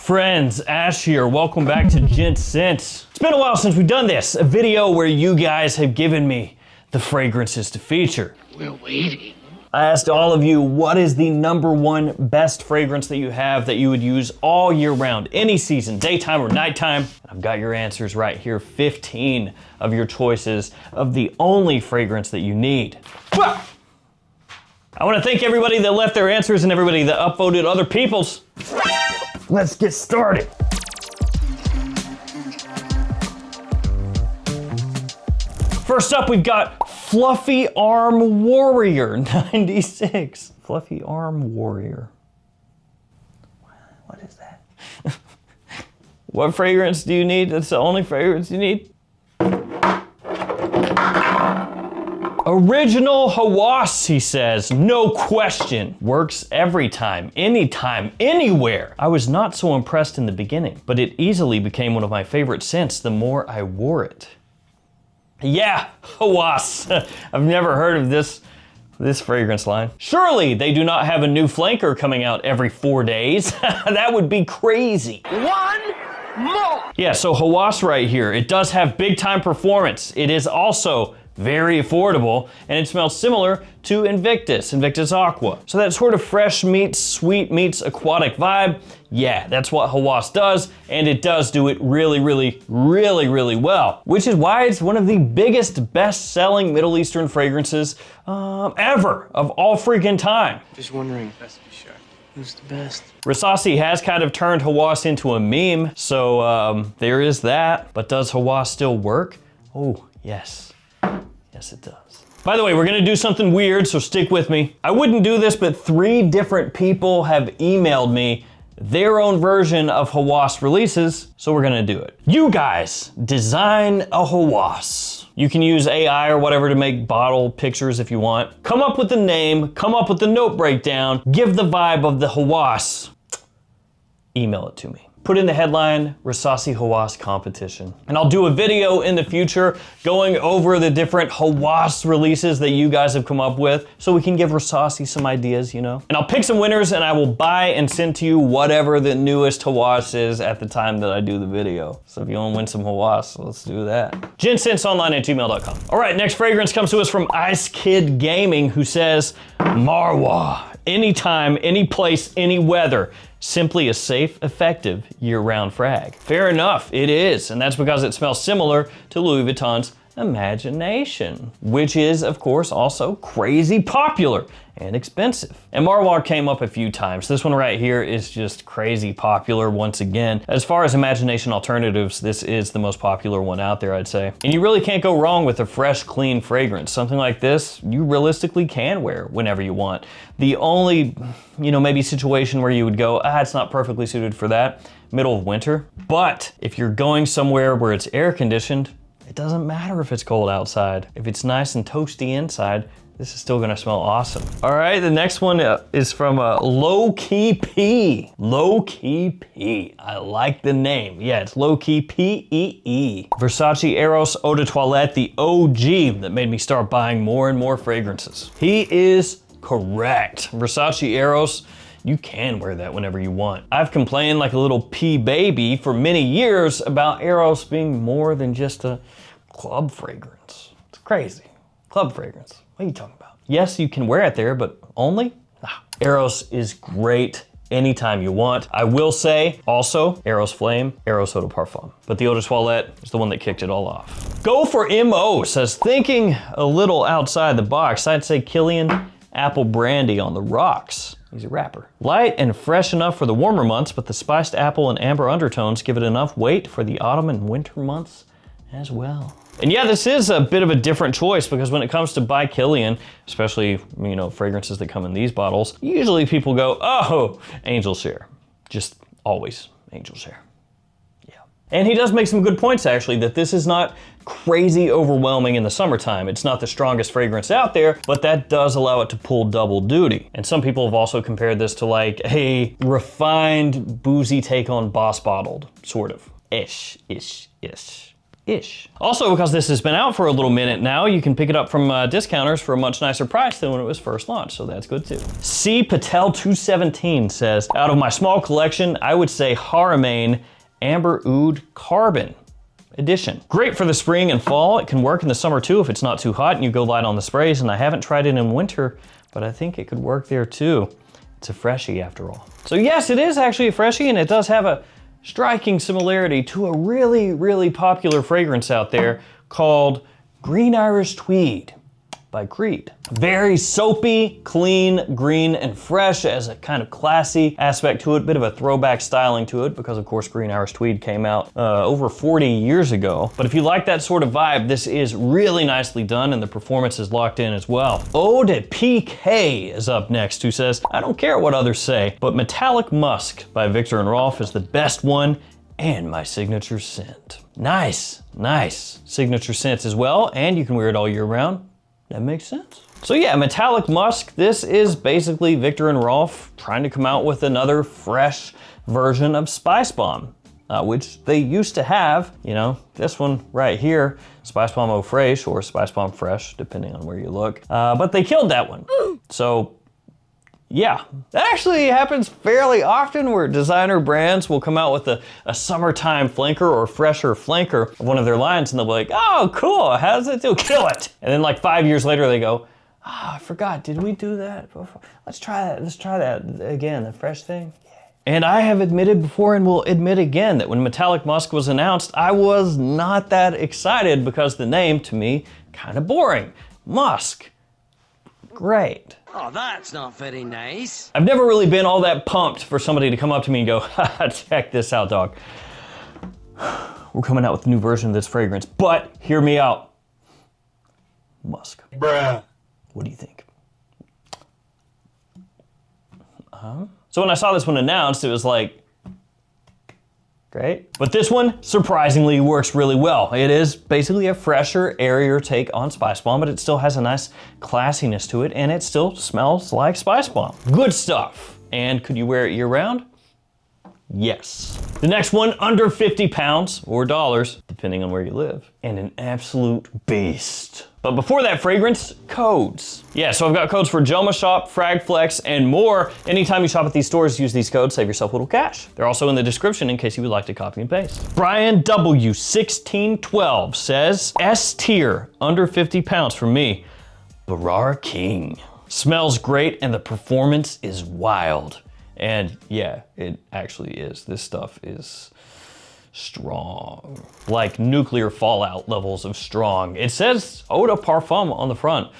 friends, Ash here. Welcome back to Gents. It's been a while since we've done this, a video where you guys have given me the fragrances to feature. We're waiting. I asked all of you, what is the #1 best fragrance that you have that you would use all year round, any season, daytime or nighttime? I've got your answers right here, 15 of your choices of the only fragrance that you need. I want to thank everybody that left their answers and everybody that upvoted other people's. Let's get started. First up, we've got Fluffy Arm Warrior 96. Fluffy Arm Warrior. What is that? What fragrance do you need? That's the only fragrance you need? Original Hawas, he says, no question. Works every time, anytime, anywhere. I was not so impressed in the beginning, but it easily became one of my favorite scents the more I wore it. Yeah, Hawas. I've never heard of this fragrance line. Surely they do not have a new flanker coming out every 4 days. That would be crazy. One more. Yeah, so Hawas right here, it does have big time performance. It is also very affordable, and it smells similar to Invictus Aqua. So that sort of fresh meets sweet meets aquatic vibe, yeah, that's what Hawas does, and it does do it really well, which is why it's one of the biggest best-selling Middle Eastern fragrances ever, of all freaking time. Just wondering, best to be sure, who's the best? Versace has kind of turned Hawas into a meme, so there is that, but does Hawas still work? Oh, yes. Yes, it does. By the way, we're gonna do something weird, so stick with me. I wouldn't do this, but 3 different people have emailed me their own version of Hawas releases, so we're gonna do it. You guys, design a Hawas. You can use AI or whatever to make bottle pictures if you want. Come up with the name, come up with the note breakdown, give the vibe of the Hawas. Email it to me. Put in the headline, Versace Hawas competition. And I'll do a video in the future going over the different Hawas releases that you guys have come up with so we can give Versace some ideas, you know? And I'll pick some winners and I will buy and send to you whatever the newest Hawas is at the time that I do the video. So if you want to win some Hawas, let's do that. GentsOnline@gmail.com. All right, next fragrance comes to us from Ice Kid Gaming, who says, Marwa. Anytime, any place, any weather. Simply a safe, effective, year-round frag. Fair enough, it is, and that's because it smells similar to Louis Vuitton's Imagination, which is, of course, also crazy popular and expensive. And Marwa came up a few times. This one right here is just crazy popular once again. As far as Imagination alternatives, this is the most popular one out there, I'd say. And you really can't go wrong with a fresh, clean fragrance. Something like this, you realistically can wear whenever you want. The only, maybe situation where you would go, it's not perfectly suited for that, middle of winter. But if you're going somewhere where it's air conditioned, it doesn't matter if it's cold outside. If it's nice and toasty inside, this is still gonna smell awesome. All right, the next one is from Low Key P. Low Key P. I like the name. Yeah, it's Low Key P-E-E. Versace Eros Eau de Toilette, the OG that made me start buying more and more fragrances. He is correct. Versace Eros, you can wear that whenever you want. I've complained like a little pea baby for many years about Eros being more than just a club fragrance. It's crazy. Club fragrance. What are you talking about? Yes, you can wear it there, but only? Nah. Eros is great anytime you want. I will say also, Eros Flame, Eros Eau de Parfum. But the Eau de Toilette is the one that kicked it all off. Go for MO says, thinking a little outside the box, I'd say Kilian Apple Brandy on the rocks. He's a rapper. Light and fresh enough for the warmer months, but the spiced apple and amber undertones give it enough weight for the autumn and winter months as well. And yeah, this is a bit of a different choice because when it comes to by Kilian, especially, fragrances that come in these bottles, usually people go, oh, Angel Share. Just always Angel Share. Yeah. And he does make some good points actually, that this is not crazy overwhelming in the summertime. It's not the strongest fragrance out there, but that does allow it to pull double duty. And some people have also compared this to like a refined, boozy take on Boss Bottled, sort of. Ish. ish. Also, because this has been out for a little minute now, you can pick it up from discounters for a much nicer price than when it was first launched, so that's good too. C Patel 217 says, out of my small collection, I would say Haramain Amber Oud Carbon Edition. Great for the spring and fall. It can work in the summer too if it's not too hot and you go light on the sprays, and I haven't tried it in winter, but I think it could work there too. It's a freshie after all. So yes, it is actually a freshie, and it does have a striking similarity to a really, really popular fragrance out there called Green Irish Tweed by Creed. Very soapy, clean, green, and fresh. It has a kind of classy aspect to it, bit of a throwback styling to it because of course Green Irish Tweed came out over 40 years ago. But if you like that sort of vibe, this is really nicely done and the performance is locked in as well. Eau de PK is up next, who says, I don't care what others say, but Metallic Musk by Viktor&Rolf is the best one and my signature scent. Nice, nice signature scent as well, and you can wear it all year round. That makes sense. So yeah, Metallic Musk, this is basically Viktor&Rolf trying to come out with another fresh version of Spice Bomb, which they used to have, you know, this one right here, Spice Bomb Eau Fraiche or Spice Bomb Fresh, depending on where you look, but they killed that one. So yeah, that actually happens fairly often where designer brands will come out with a summertime flanker or fresher flanker of one of their lines and they'll be like, oh, cool, how does it do? Kill it. And then like 5 years later they go, oh, I forgot, did we do that before? Let's try that again, the fresh thing. Yeah. And I have admitted before and will admit again that when Metallic Musk was announced, I was not that excited because the name to me, kind of boring. Musk, great. Oh, that's not very nice. I've never really been all that pumped for somebody to come up to me and go, haha, check this out, dog. We're coming out with a new version of this fragrance, but hear me out. Musk. Bruh. What do you think? So when I saw this one announced, it was like, great. But this one, surprisingly, works really well. It is basically a fresher, airier take on Spice Bomb, but it still has a nice classiness to it, and it still smells like Spice Bomb. Good stuff. And could you wear it year-round? Yes. The next one, under 50 pounds or dollars, depending on where you live, and an absolute beast. But before that fragrance, codes. Yeah, so I've got codes for JOMASHOP, FragFlex, and more. Anytime you shop at these stores, use these codes, save yourself a little cash. They're also in the description in case you would like to copy and paste. Brian W1612 says, S tier, under 50 pounds for me, Bharara King. Smells great and the performance is wild. And yeah, it actually is. This stuff is strong. Like nuclear fallout levels of strong. It says Eau de Parfum on the front,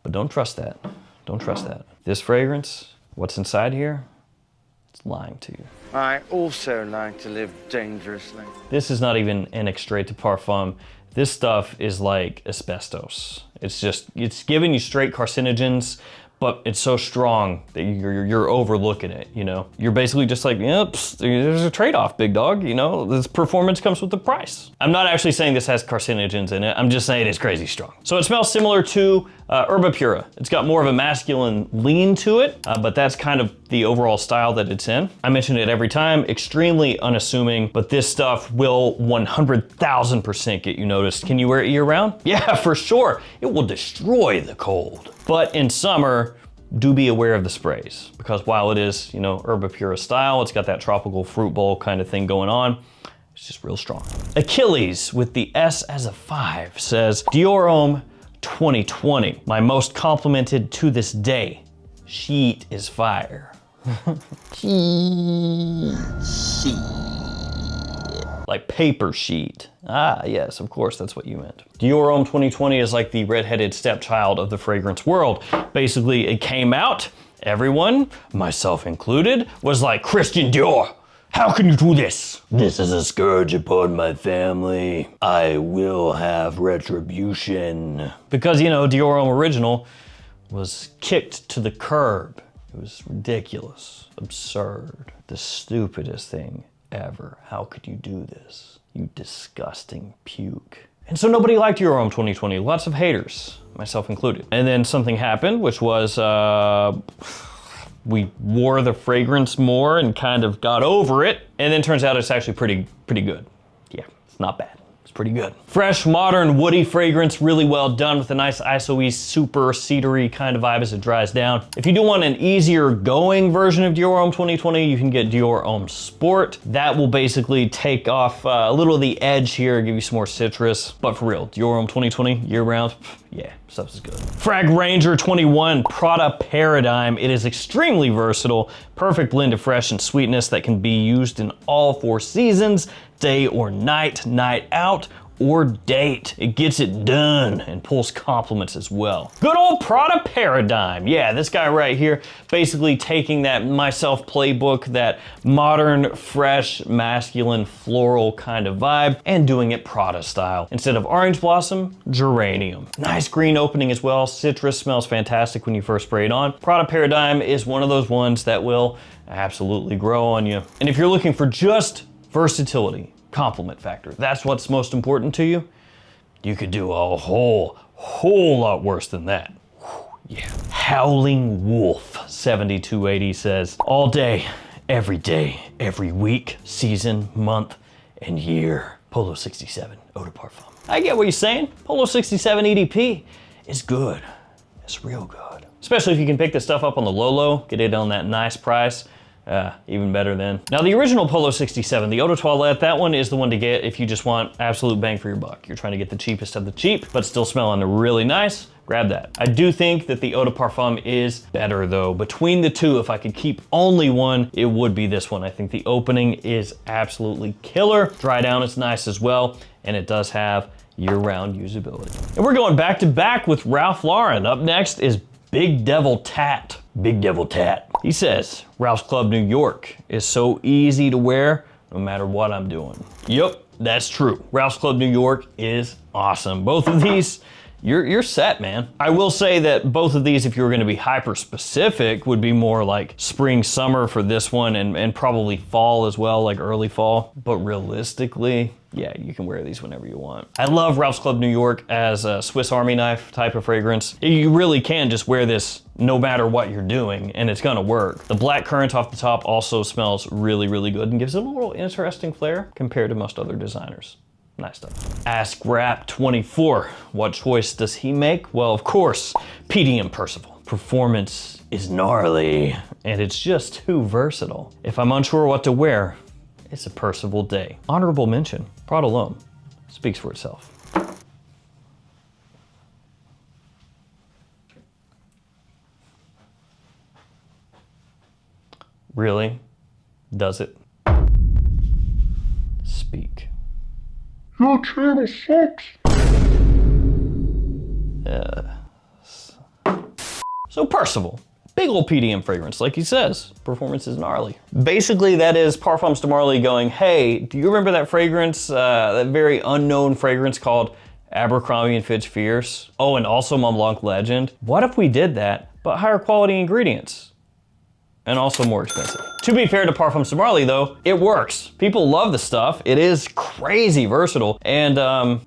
but don't trust that. Don't trust that. This fragrance, what's inside here, it's lying to you. I also like to live dangerously. This is not even an extrait de parfum. This stuff is like asbestos. It's giving you straight carcinogens, but it's so strong that you're overlooking it, you know? You're basically just like, yep, there's a trade-off, big dog, you know? This performance comes with the price. I'm not actually saying this has carcinogens in it, I'm just saying it's crazy strong. So it smells similar to Herba Pura. It's got more of a masculine lean to it, but that's kind of the overall style that it's in. I mention it every time, extremely unassuming, but this stuff will 100,000% get you noticed. Can you wear it year round? Yeah, for sure. It will destroy the cold. But in summer, do be aware of the sprays, because while it is, you know, Herba Pura style, it's got that tropical fruit bowl kind of thing going on. It's just real strong. Achilles with the S as a 5 says, Dior Homme 2020, my most complimented to this day. Sheet is fire. Sheet. Like paper sheet. Ah, yes, of course, that's what you meant. Dior Homme 2020 is like the redheaded stepchild of the fragrance world. Basically, it came out, everyone, myself included, was like, Christian Dior, how can you do this? This is a scourge upon my family. I will have retribution. Because, you know, Dior Homme Original was kicked to the curb. It was ridiculous, absurd, the stupidest thing ever. How could you do this? You disgusting puke. And so nobody liked Dior Homme 2020, lots of haters, myself included. And then something happened, which was, we wore the fragrance more and kind of got over it. And then turns out it's actually pretty good. Yeah, it's not bad. It's pretty good. Fresh, modern, woody fragrance, really well done with a nice iso-y, super cedary kind of vibe as it dries down. If you do want an easier going version of Dior Homme 2020, you can get Dior Homme Sport. That will basically take off a little of the edge here, give you some more citrus. But for real, Dior Homme 2020, year round, yeah, stuff is good. Frag Ranger 21 Prada Paradigm. It is extremely versatile, perfect blend of fresh and sweetness that can be used in all 4 seasons, day or night, night out, or date. It gets it done and pulls compliments as well. Good old Prada Paradigm. Yeah, this guy right here, basically taking that Myself playbook, that modern, fresh, masculine, floral kind of vibe, and doing it Prada style. Instead of orange blossom, geranium. Nice green opening as well. Citrus smells fantastic when you first spray it on. Prada Paradigm is one of those ones that will absolutely grow on you. And if you're looking for just versatility, compliment factor, that's what's most important to you, you could do a whole lot worse than that. Yeah. Howling Wolf 7280 says, all day, every week, season, month, and year. Polo 67 Eau de Parfum. I get what you're saying. Polo 67 EDP is good. It's real good. Especially if you can pick this stuff up on the low, get it on that nice price. Even better then. Now the original Polo 67, the Eau de Toilette, that one is the one to get if you just want absolute bang for your buck. You're trying to get the cheapest of the cheap, but still smelling really nice. Grab that. I do think that the Eau de Parfum is better though. Between the two, if I could keep only one, it would be this one. I think the opening is absolutely killer. Dry down is nice as well, and it does have year-round usability. And we're going back to back with Ralph Lauren. Up next is Big Devil Tat. Big Devil Tat. He says, Ralph's Club New York is so easy to wear no matter what I'm doing. Yep, that's true. Ralph's Club New York is awesome. Both of these, you're set, man. I will say that both of these, if you were gonna be hyper specific, would be more like spring, summer for this one, and probably fall as well, like early fall. But realistically, yeah, you can wear these whenever you want. I love Ralph's Club New York as a Swiss Army knife type of fragrance. You really can just wear this no matter what you're doing, and it's gonna work. The black currant off the top also smells really, really good and gives it a little interesting flair compared to most other designers. Nice stuff. Ask Rap 24, what choice does he make? Well, of course, PDM Percival. Performance is gnarly, and it's just too versatile. If I'm unsure what to wear, it's a Percival day. Honorable mention, Prada alone speaks for itself. Really? Does it? Speak. Your channel sucks. So Percival, big old PDM fragrance, like he says, performance is gnarly. Basically, that is Parfums de Marly going, hey, do you remember that fragrance, that very unknown fragrance called Abercrombie & Fitch Fierce? Oh, and also Mont Blanc Legend. What if we did that, but higher quality ingredients? And also more expensive. To be fair to Parfums de Marly though, it works. People love the stuff. It is crazy versatile. And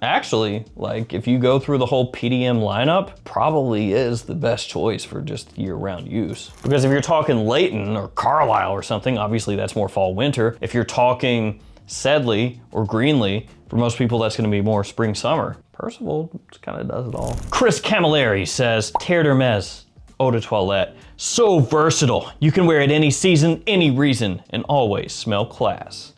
actually, like if you go through the whole PDM lineup, probably is the best choice for just year-round use. Because if you're talking Leighton or Carlisle or something, obviously that's more fall winter. If you're talking Sedley or Greenlee, for most people that's gonna be more spring summer. Percival kind of does it all. Chris Camilleri says, Terre d'Hermes Eau de Toilette. So versatile. You can wear it any season, any reason, and always smell class,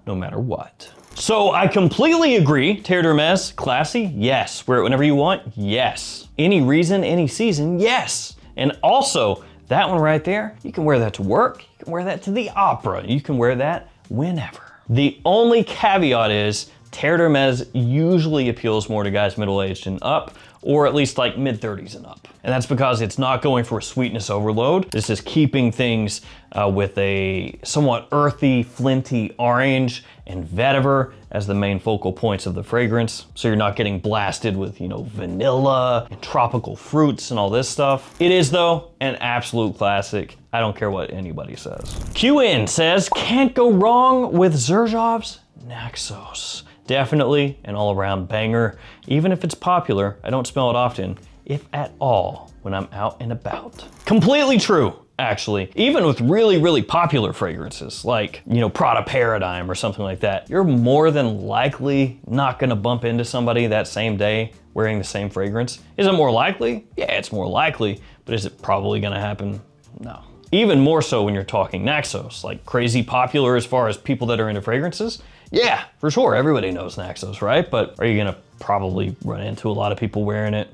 no matter what. So I completely agree. Terre d'Hermes, classy, yes. Wear it whenever you want, yes. Any reason, any season, yes. And also, that one right there, you can wear that to work, you can wear that to the opera, you can wear that whenever. The only caveat is Terre d'Hermes usually appeals more to guys middle-aged and up, or at least like mid-30s and up. And that's because it's not going for a sweetness overload. This is keeping things with a somewhat earthy, flinty orange and vetiver as the main focal points of the fragrance. So you're not getting blasted with, you know, vanilla and tropical fruits and all this stuff. It is though an absolute classic. I don't care what anybody says. QN says, can't go wrong with Xerjoff's Naxos. Definitely an all-around banger. Even if it's popular, I don't smell it often, if at all, when I'm out and about. Completely true. actually. Even with really, really popular fragrances, like, you know, Prada Paradigm or something like that, you're more than likely not gonna bump into somebody that same day wearing the same fragrance. Is it more likely? Yeah, it's more likely, but is it probably gonna happen? No. Even more so when you're talking Naxos, like crazy popular as far as people that are into fragrances. Yeah, for sure, everybody knows Naxos, right? But are you gonna probably run into a lot of people wearing it?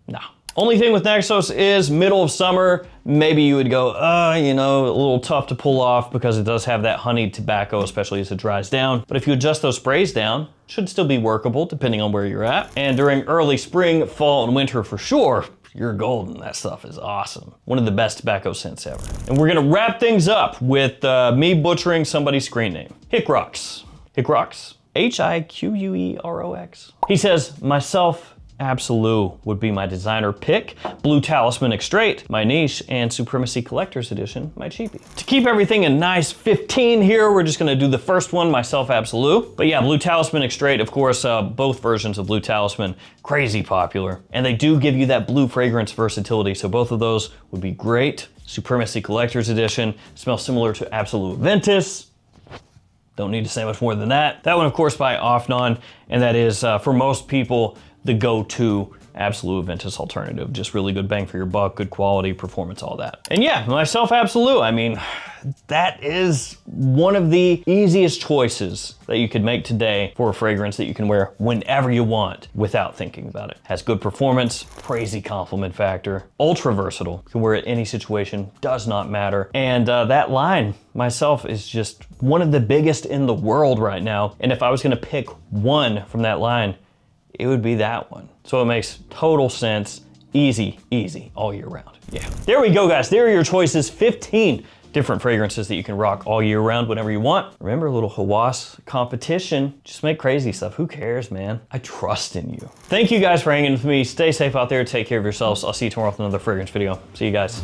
No. Only thing with Naxos is middle of summer, maybe you would go, you know, a little tough to pull off because it does have that honeyed tobacco, especially as it dries down. But if you adjust those sprays down, should still be workable depending on where you're at. And during early spring, fall, and winter for sure, you're golden. That stuff is awesome. One of the best tobacco scents ever. And we're gonna wrap things up with me butchering somebody's screen name. Hickrox. Hickrox? Hiquerox. He says, myself Absolute would be my designer pick, Blue Talisman Extrait, my niche, and Supremacy Collector's Edition, my cheapie. To keep everything a nice 15 here, we're just gonna do the first one, myself Absolute. But yeah, Blue Talisman Extrait, of course, both versions of Blue Talisman, crazy popular. And they do give you that blue fragrance versatility, so both of those would be great. Supremacy Collector's Edition, smells similar to Absolute Ventus. Don't need to say much more than that. That one, of course, by Offnon, and that is, for most people, the go-to Absolute Ventus alternative. Just really good bang for your buck, good quality, performance, all that. And yeah, myself Absolute, I mean, that is one of the easiest choices that you could make today for a fragrance that you can wear whenever you want without thinking about it. Has good performance, crazy compliment factor, ultra versatile, can wear it any situation, does not matter. And that line, myself, is just one of the biggest in the world right now. And if I was gonna pick one from that line, it would be that one. So it makes total sense. Easy, easy, all year round. Yeah. There we go, guys. There are your choices. 15 different fragrances that you can rock all year round whenever you want. Remember, a little Hawas competition. Just make crazy stuff. Who cares, man? I trust in you. Thank you guys for hanging with me. Stay safe out there. Take care of yourselves. I'll see you tomorrow with another fragrance video. See you guys.